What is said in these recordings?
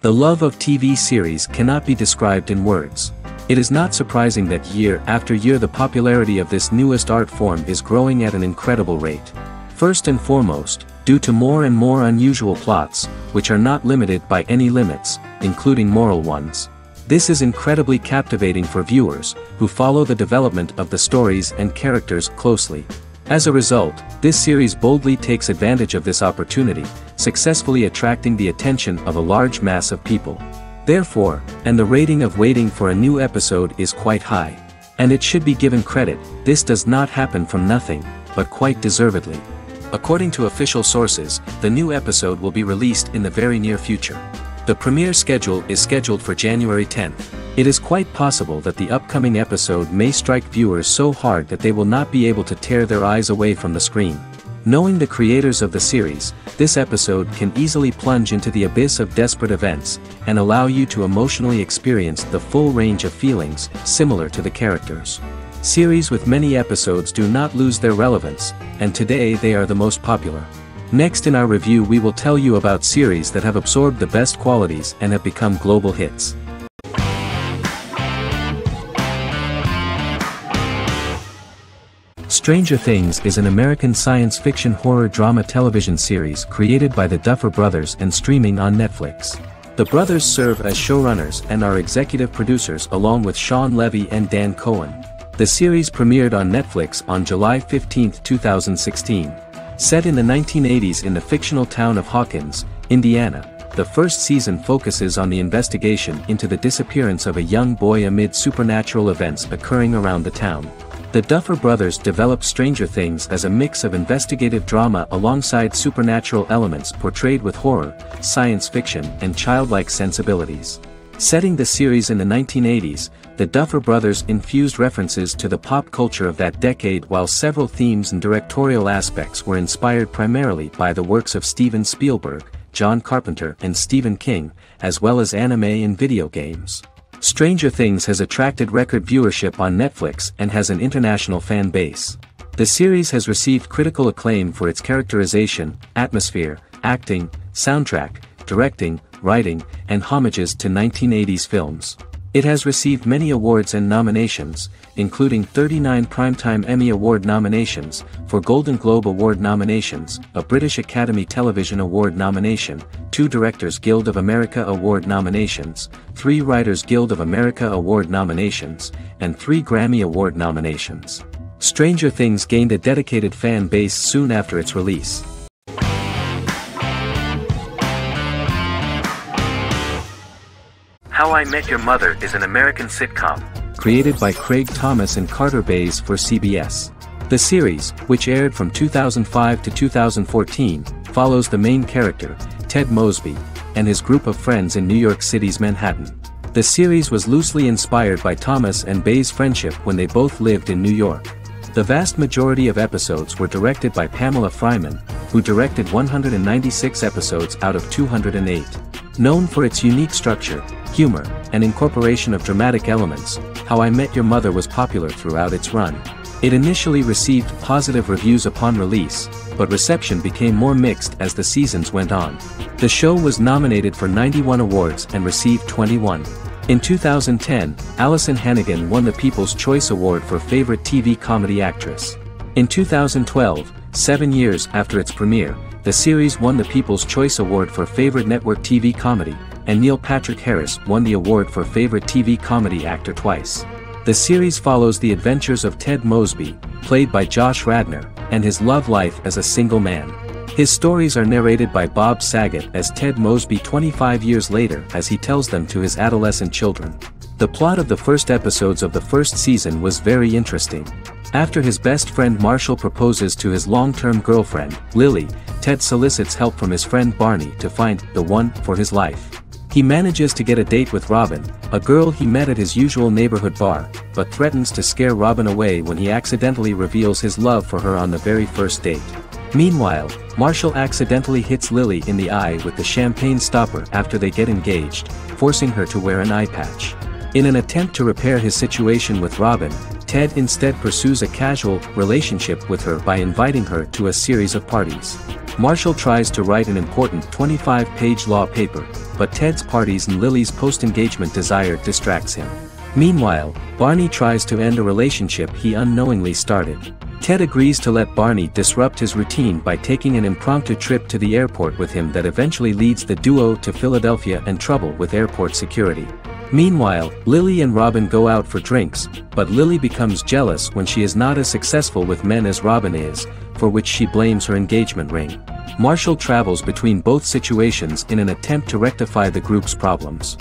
The love of TV series cannot be described in words. It is not surprising that year after year the popularity of this newest art form is growing at an incredible rate. First and foremost, due to more and more unusual plots, which are not limited by any limits, including moral ones. This is incredibly captivating for viewers, who follow the development of the stories and characters closely. As a result, this series boldly takes advantage of this opportunity, successfully attracting the attention of a large mass of people. Therefore, and the rating of waiting for a new episode is quite high. And it should be given credit, this does not happen from nothing, but quite deservedly. According to official sources, the new episode will be released in the very near future. The premiere schedule is scheduled for January 10th. It is quite possible that the upcoming episode may strike viewers so hard that they will not be able to tear their eyes away from the screen. Knowing the creators of the series, this episode can easily plunge into the abyss of desperate events, and allow you to emotionally experience the full range of feelings, similar to the characters. Series with many episodes do not lose their relevance, and today they are the most popular. Next in our review we will tell you about series that have absorbed the best qualities and have become global hits. Stranger Things is an American science fiction horror drama television series created by the Duffer Brothers and streaming on Netflix. The brothers serve as showrunners and are executive producers along with Sean Levy and Dan Cohen. The series premiered on Netflix on July 15, 2016. Set in the 1980s in the fictional town of Hawkins, Indiana, the first season focuses on the investigation into the disappearance of a young boy amid supernatural events occurring around the town. The Duffer Brothers developed Stranger Things as a mix of investigative drama alongside supernatural elements portrayed with horror, science fiction, and childlike sensibilities. Setting the series in the 1980s, the Duffer Brothers infused references to the pop culture of that decade while several themes and directorial aspects were inspired primarily by the works of Steven Spielberg, John Carpenter and Stephen King, as well as anime and video games. Stranger Things has attracted record viewership on Netflix and has an international fan base. The series has received critical acclaim for its characterization, atmosphere, acting, soundtrack, directing, writing, and homages to 1980s films. It has received many awards and nominations, including 39 Primetime Emmy Award nominations, 4 Golden Globe Award nominations, a British Academy Television Award nomination, 2 Directors Guild of America Award nominations, 3 Writers Guild of America Award nominations, and 3 Grammy Award nominations. Stranger Things gained a dedicated fan base soon after its release. How I Met Your Mother is an American sitcom, created by Craig Thomas and Carter Bays for CBS. The series, which aired from 2005 to 2014, follows the main character, Ted Mosby, and his group of friends in New York City's Manhattan. The series was loosely inspired by Thomas and Bays' friendship when they both lived in New York. The vast majority of episodes were directed by Pamela Fryman, who directed 196 episodes out of 208. Known for its unique structure, humor, and incorporation of dramatic elements, How I Met Your Mother was popular throughout its run. It initially received positive reviews upon release, but reception became more mixed as the seasons went on. The show was nominated for 91 awards and received 21. In 2010, Alyson Hannigan won the People's Choice Award for Favorite TV Comedy Actress. In 2012, 7 years after its premiere, the series won the People's Choice Award for Favorite Network TV Comedy, and Neil Patrick Harris won the award for Favorite TV Comedy Actor twice. The series follows the adventures of Ted Mosby, played by Josh Radnor, and his love life as a single man. His stories are narrated by Bob Saget as Ted Mosby 25 years later as he tells them to his adolescent children. The plot of the first episodes of the first season was very interesting. After his best friend Marshall proposes to his long-term girlfriend, Lily, Ted solicits help from his friend Barney to find the one for his life. He manages to get a date with Robin, a girl he met at his usual neighborhood bar, but threatens to scare Robin away when he accidentally reveals his love for her on the very first date. Meanwhile, Marshall accidentally hits Lily in the eye with the champagne stopper after they get engaged, forcing her to wear an eye patch. In an attempt to repair his situation with Robin, Ted instead pursues a casual relationship with her by inviting her to a series of parties. Marshall tries to write an important 25-page law paper, but Ted's parties and Lily's post-engagement desire distracts him. Meanwhile, Barney tries to end a relationship he unknowingly started. Ted agrees to let Barney disrupt his routine by taking an impromptu trip to the airport with him that eventually leads the duo to Philadelphia and trouble with airport security. Meanwhile, Lily and Robin go out for drinks, but Lily becomes jealous when she is not as successful with men as Robin is, for which she blames her engagement ring. Marshall travels between both situations in an attempt to rectify the group's problems.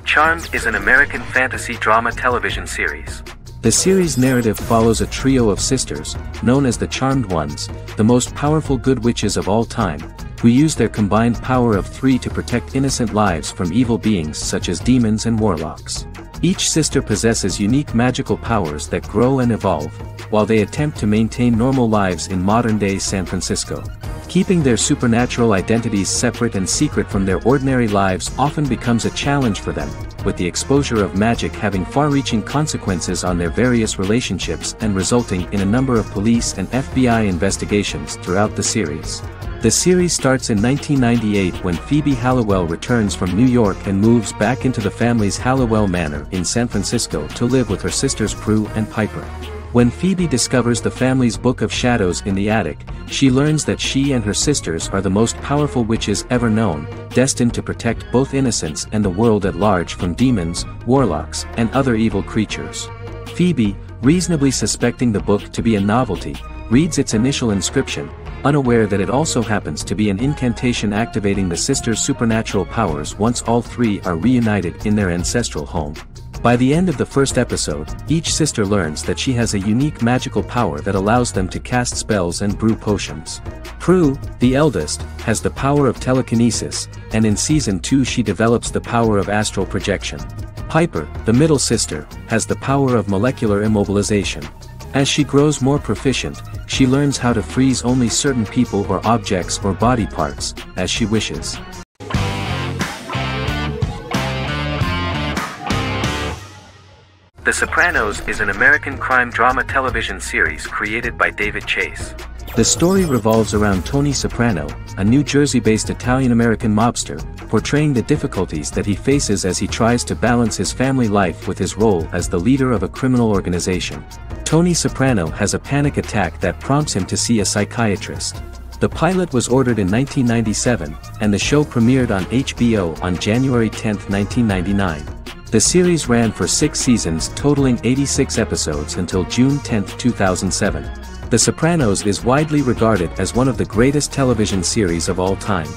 Charmed is an American fantasy drama television series. The series' narrative follows a trio of sisters, known as the Charmed Ones, the most powerful good witches of all time, who use their combined power of 3 to protect innocent lives from evil beings such as demons and warlocks. Each sister possesses unique magical powers that grow and evolve, while they attempt to maintain normal lives in modern-day San Francisco. Keeping their supernatural identities separate and secret from their ordinary lives often becomes a challenge for them, with the exposure of magic having far-reaching consequences on their various relationships and resulting in a number of police and FBI investigations throughout the series. The series starts in 1998 when Phoebe Halliwell returns from New York and moves back into the family's Halliwell Manor in San Francisco to live with her sisters Prue and Piper. When Phoebe discovers the family's Book of Shadows in the attic, she learns that she and her sisters are the most powerful witches ever known, destined to protect both innocents and the world at large from demons, warlocks, and other evil creatures. Phoebe, reasonably suspecting the book to be a novelty, reads its initial inscription, unaware that it also happens to be an incantation activating the sisters' supernatural powers once all 3 are reunited in their ancestral home. By the end of the first episode, each sister learns that she has a unique magical power that allows them to cast spells and brew potions. Prue, the eldest, has the power of telekinesis, and in Season 2 she develops the power of astral projection. Piper, the middle sister, has the power of molecular immobilization. As she grows more proficient, she learns how to freeze only certain people or objects or body parts, as she wishes. The Sopranos is an American crime drama television series created by David Chase. The story revolves around Tony Soprano, a New Jersey-based Italian-American mobster, portraying the difficulties that he faces as he tries to balance his family life with his role as the leader of a criminal organization. Tony Soprano has a panic attack that prompts him to see a psychiatrist. The pilot was ordered in 1997, and the show premiered on HBO on January 10, 1999. The series ran for 6 seasons totaling 86 episodes until June 10, 2007. The Sopranos is widely regarded as one of the greatest television series of all time.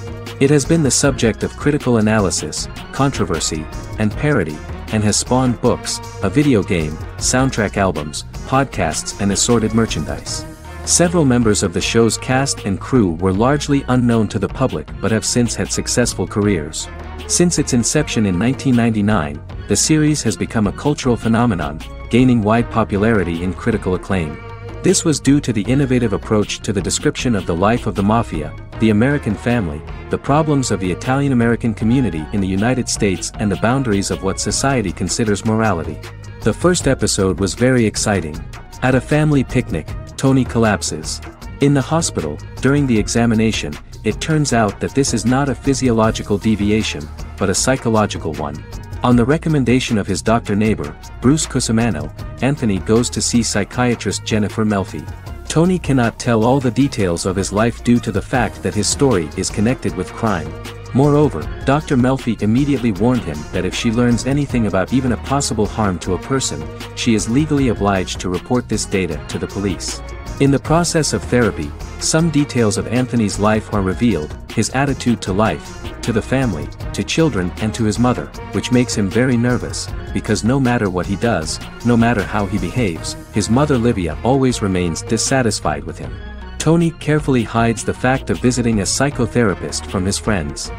It has been the subject of critical analysis, controversy, and parody, and has spawned books, a video game, soundtrack albums, podcasts and assorted merchandise. Several members of the show's cast and crew were largely unknown to the public but have since had successful careers. Since its inception in 1999, the series has become a cultural phenomenon, gaining wide popularity and critical acclaim. This was due to the innovative approach to the description of the life of the mafia, the American family, the problems of the Italian-American community in the United States and the boundaries of what society considers morality. The first episode was very exciting. At a family picnic, Tony collapses. In the hospital, during the examination, it turns out that this is not a physiological deviation, but a psychological one. On the recommendation of his doctor neighbor, Bruce Cusimano, Anthony goes to see psychiatrist Jennifer Melfi. Tony cannot tell all the details of his life due to the fact that his story is connected with crime. Moreover, Dr. Melfi immediately warned him that if she learns anything about even a possible harm to a person, she is legally obliged to report this data to the police. In the process of therapy, some details of Anthony's life are revealed, his attitude to life, to the family, to children and to his mother, which makes him very nervous, because no matter what he does, no matter how he behaves, his mother Livia always remains dissatisfied with him. Tony carefully hides the fact of visiting a psychotherapist from his friends.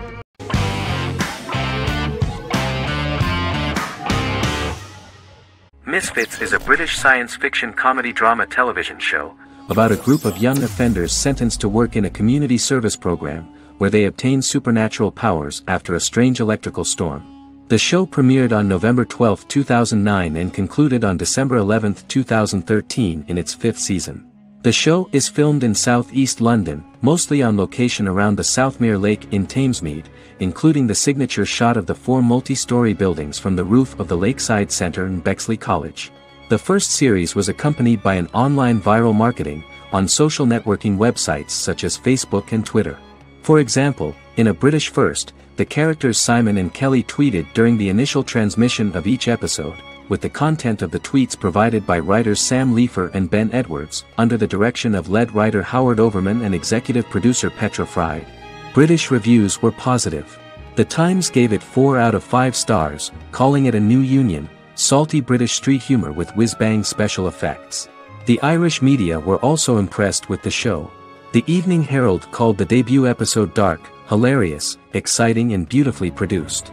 Misfits is a British science fiction comedy drama television show about a group of young offenders sentenced to work in a community service program, where they obtain supernatural powers after a strange electrical storm. The show premiered on November 12, 2009 and concluded on December 11, 2013 in its 5th season. The show is filmed in southeast London, mostly on location around the Southmere Lake in Thamesmead, including the signature shot of the 4 multi-story buildings from the roof of the Lakeside Centre in Bexley College. The first series was accompanied by an online viral marketing on social networking websites such as Facebook and Twitter. For example, in a British first, the characters Simon and Kelly tweeted during the initial transmission of each episode, with the content of the tweets provided by writers Sam Leifer and Ben Edwards, under the direction of lead writer Howard Overman and executive producer Petra Fried. British reviews were positive. The Times gave it 4 out of 5 stars, calling it a new union, salty British street humour with whiz-bang special effects. The Irish media were also impressed with the show. The Evening Herald called the debut episode dark, hilarious, exciting and beautifully produced.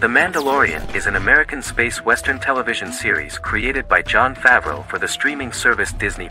The Mandalorian is an American space western television series created by Jon Favreau for the streaming service Disney+.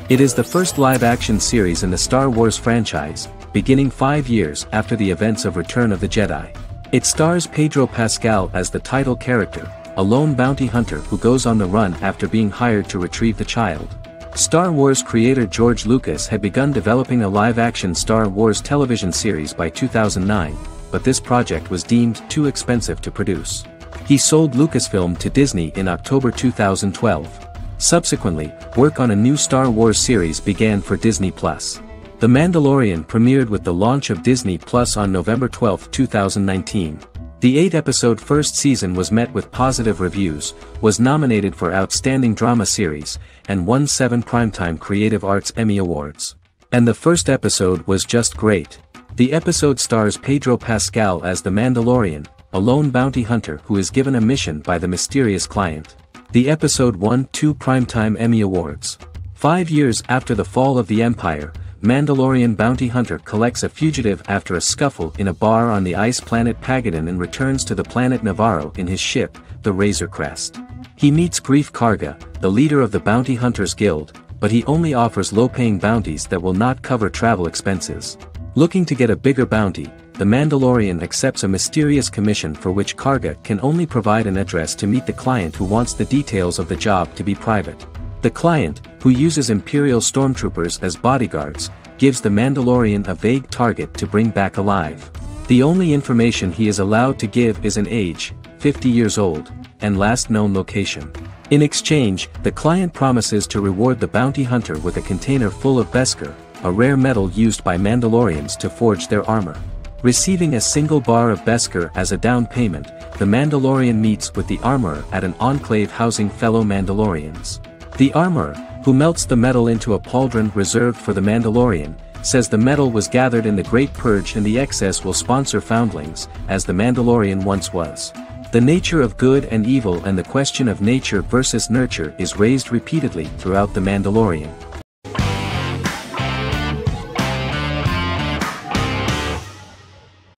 It is the first live-action series in the Star Wars franchise, beginning 5 years after the events of Return of the Jedi. It stars Pedro Pascal as the title character, a lone bounty hunter who goes on the run after being hired to retrieve the child. Star Wars creator George Lucas had begun developing a live-action Star Wars television series by 2009, but this project was deemed too expensive to produce. He sold Lucasfilm to Disney in October 2012. Subsequently, work on a new Star Wars series began for Disney+. The Mandalorian premiered with the launch of Disney+ on November 12, 2019. The 8-episode first season was met with positive reviews, was nominated for Outstanding Drama Series, and won 7 Primetime Creative Arts Emmy Awards. And the first episode was just great. The episode stars Pedro Pascal as the Mandalorian, a lone bounty hunter who is given a mission by the mysterious client. The episode won 2 Primetime Emmy Awards. 5 years after the fall of the Empire, Mandalorian bounty hunter collects a fugitive after a scuffle in a bar on the ice planet Pagadan and returns to the planet Navarro in his ship, the Razor Crest. He meets Grief Karga, the leader of the Bounty Hunters Guild, but he only offers low-paying bounties that will not cover travel expenses. Looking to get a bigger bounty, the Mandalorian accepts a mysterious commission for which Karga can only provide an address to meet the client who wants the details of the job to be private. The client, who uses Imperial stormtroopers as bodyguards, gives the Mandalorian a vague target to bring back alive. The only information he is allowed to give is an age, 50 years old, and last known location. In exchange, the client promises to reward the bounty hunter with a container full of Beskar, a rare metal used by Mandalorians to forge their armor. Receiving a single bar of Beskar as a down payment, the Mandalorian meets with the armorer at an enclave housing fellow Mandalorians. The armorer, who melts the metal into a pauldron reserved for the Mandalorian, says the metal was gathered in the Great Purge and the excess will sponsor foundlings, as the Mandalorian once was. The nature of good and evil and the question of nature versus nurture is raised repeatedly throughout the Mandalorian.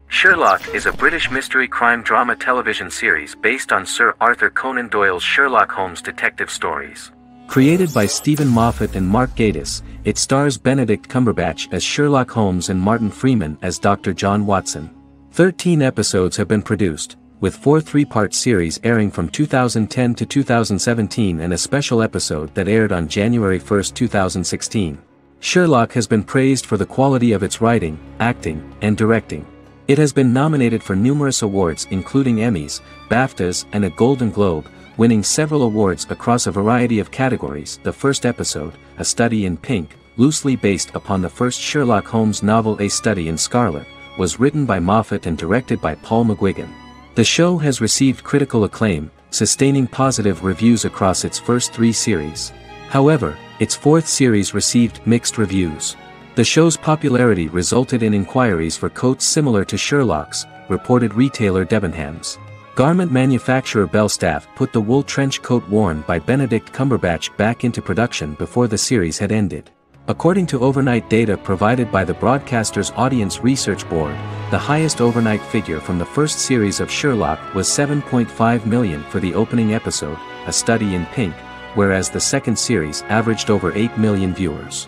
Sherlock is a British mystery crime drama television series based on Sir Arthur Conan Doyle's Sherlock Holmes detective stories. Created by Stephen Moffat and Mark Gatiss, it stars Benedict Cumberbatch as Sherlock Holmes and Martin Freeman as Dr. John Watson. 13 episodes have been produced, with 4 3-part series airing from 2010 to 2017 and a special episode that aired on January 1, 2016. Sherlock has been praised for the quality of its writing, acting, and directing. It has been nominated for numerous awards including Emmys, BAFTAs and a Golden Globe, winning several awards across a variety of categories. The first episode, A Study in Pink, loosely based upon the first Sherlock Holmes novel A Study in Scarlet, was written by Moffat and directed by Paul McGuigan. The show has received critical acclaim, sustaining positive reviews across its first 3 series. However, its 4th series received mixed reviews. The show's popularity resulted in inquiries for coats similar to Sherlock's, reported retailer Debenhams. Garment manufacturer Belstaff put the wool trench coat worn by Benedict Cumberbatch back into production before the series had ended. According to overnight data provided by the broadcaster's Audience Research Board, the highest overnight figure from the first series of Sherlock was 7.5 million for the opening episode, A Study in Pink, whereas the second series averaged over 8 million viewers.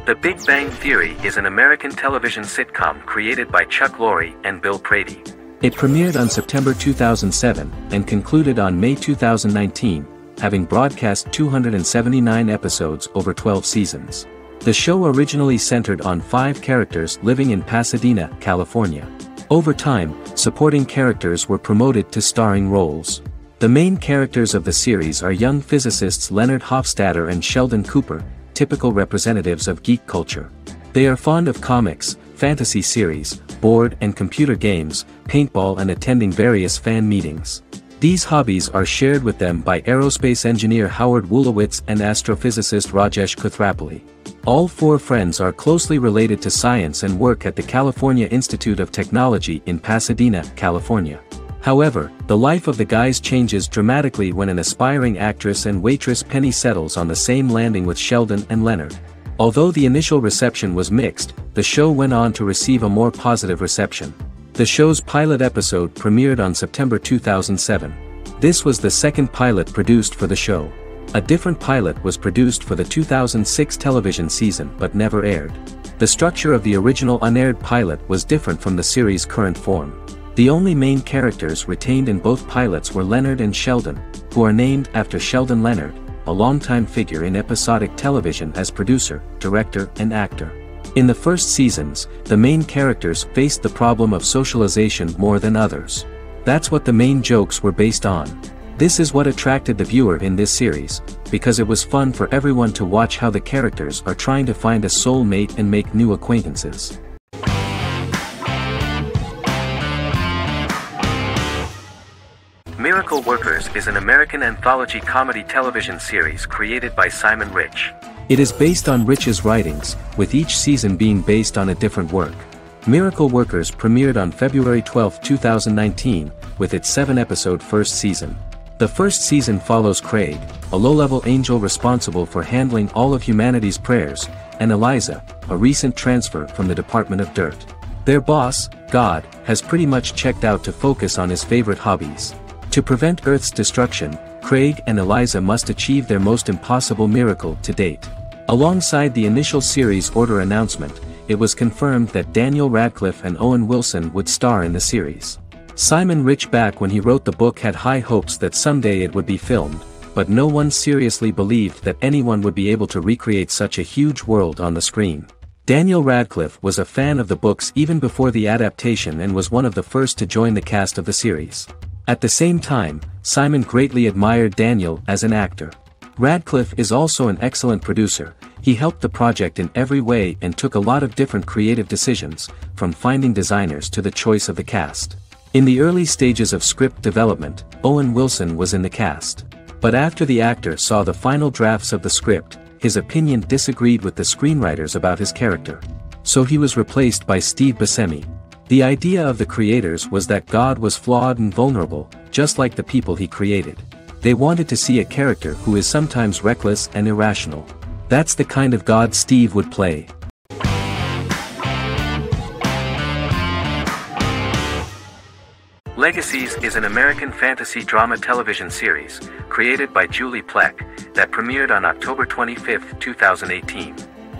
The Big Bang Theory is an American television sitcom created by Chuck Lorre and Bill Prady. It premiered on September 2007 and concluded on May 2019, having broadcast 279 episodes over 12 seasons. The show originally centered on 5 characters living in Pasadena, California. Over time, supporting characters were promoted to starring roles. The main characters of the series are young physicists Leonard Hofstadter and Sheldon Cooper, typical representatives of geek culture. They are fond of comics, fantasy series, board and computer games, paintball and attending various fan meetings. These hobbies are shared with them by aerospace engineer Howard Wolowitz and astrophysicist Rajesh Kuthrapalli. All 4 friends are closely related to science and work at the California Institute of Technology in Pasadena, California. However, the life of the guys changes dramatically when an aspiring actress and waitress Penny settles on the same landing with Sheldon and Leonard. Although the initial reception was mixed, the show went on to receive a more positive reception. The show's pilot episode premiered on September 2007. This was the second pilot produced for the show. A different pilot was produced for the 2006 television season but never aired. The structure of the original unaired pilot was different from the series' current form. The only main characters retained in both pilots were Leonard and Sheldon, who are named after Sheldon Leonard, a longtime figure in episodic television as producer, director, and actor. In the first seasons, the main characters faced the problem of socialization more than others. That's what the main jokes were based on. This is what attracted the viewer in this series, because it was fun for everyone to watch how the characters are trying to find a soulmate and make new acquaintances. Miracle Workers is an American anthology comedy television series created by Simon Rich. It is based on Rich's writings, with each season being based on a different work. Miracle Workers premiered on February 12, 2019, with its 7-episode first season. The first season follows Craig, a low-level angel responsible for handling all of humanity's prayers, and Eliza, a recent transfer from the Department of Dirt. Their boss, God, has pretty much checked out to focus on his favorite hobbies. To prevent Earth's destruction, Craig and Eliza must achieve their most impossible miracle to date. Alongside the initial series order announcement, it was confirmed that Daniel Radcliffe and Owen Wilson would star in the series. Simon Rich back when he wrote the book had high hopes that someday it would be filmed, but no one seriously believed that anyone would be able to recreate such a huge world on the screen. Daniel Radcliffe was a fan of the books even before the adaptation and was one of the first to join the cast of the series. At the same time, Simon greatly admired Daniel as an actor. Radcliffe is also an excellent producer. He helped the project in every way and took a lot of different creative decisions, from finding designers to the choice of the cast. In the early stages of script development, Owen Wilson was in the cast. But after the actor saw the final drafts of the script, his opinion disagreed with the screenwriters about his character. So he was replaced by Steve Buscemi. The idea of the creators was that God was flawed and vulnerable, just like the people he created. They wanted to see a character who is sometimes reckless and irrational. That's the kind of God Steve would play. Legacies is an American fantasy drama television series, created by Julie Plec, that premiered on October 25, 2018.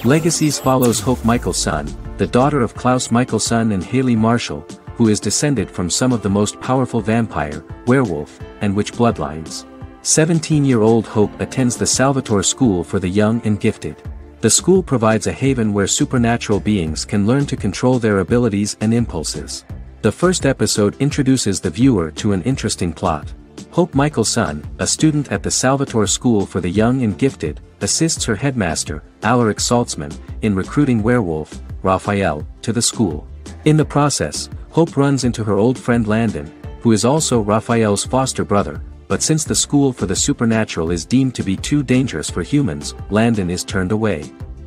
Legacies follows Hope Michelson, the daughter of Klaus Michelson and Haley Marshall, who is descended from some of the most powerful vampire, werewolf, and witch bloodlines. 17-year-old Hope attends the Salvatore School for the Young and Gifted. The school provides a haven where supernatural beings can learn to control their abilities and impulses. The first episode introduces the viewer to an interesting plot. Hope Michelson, a student at the Salvatore School for the Young and Gifted, assists her headmaster, Alaric Saltzman, in recruiting werewolf, Raphael, to the school. In the process, Hope runs into her old friend Landon, who is also Raphael's foster brother, but since the school for the supernatural is deemed to be too dangerous for humans, Landon is turned away.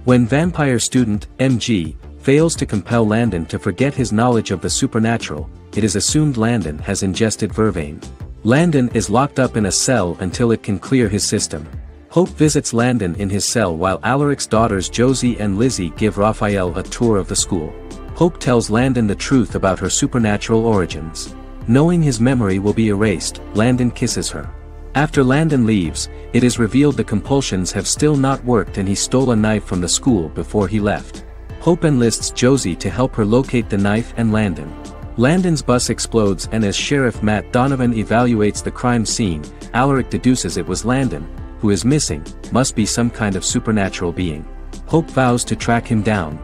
When vampire student, MG, fails to compel Landon to forget his knowledge of the supernatural, it is assumed Landon has ingested vervain. Landon is locked up in a cell until it can clear his system. Hope visits Landon in his cell while Alaric's daughters Josie and Lizzie give Raphael a tour of the school. Hope tells Landon the truth about her supernatural origins. Knowing his memory will be erased, Landon kisses her. After Landon leaves, It is revealed the compulsions have still not worked and he stole a knife from the school before he left. Hope enlists Josie to help her locate the knife and Landon. Landon's bus explodes and as Sheriff Matt Donovan evaluates the crime scene, Alaric deduces it was Landon, who is missing, must be some kind of supernatural being. Hope vows to track him down,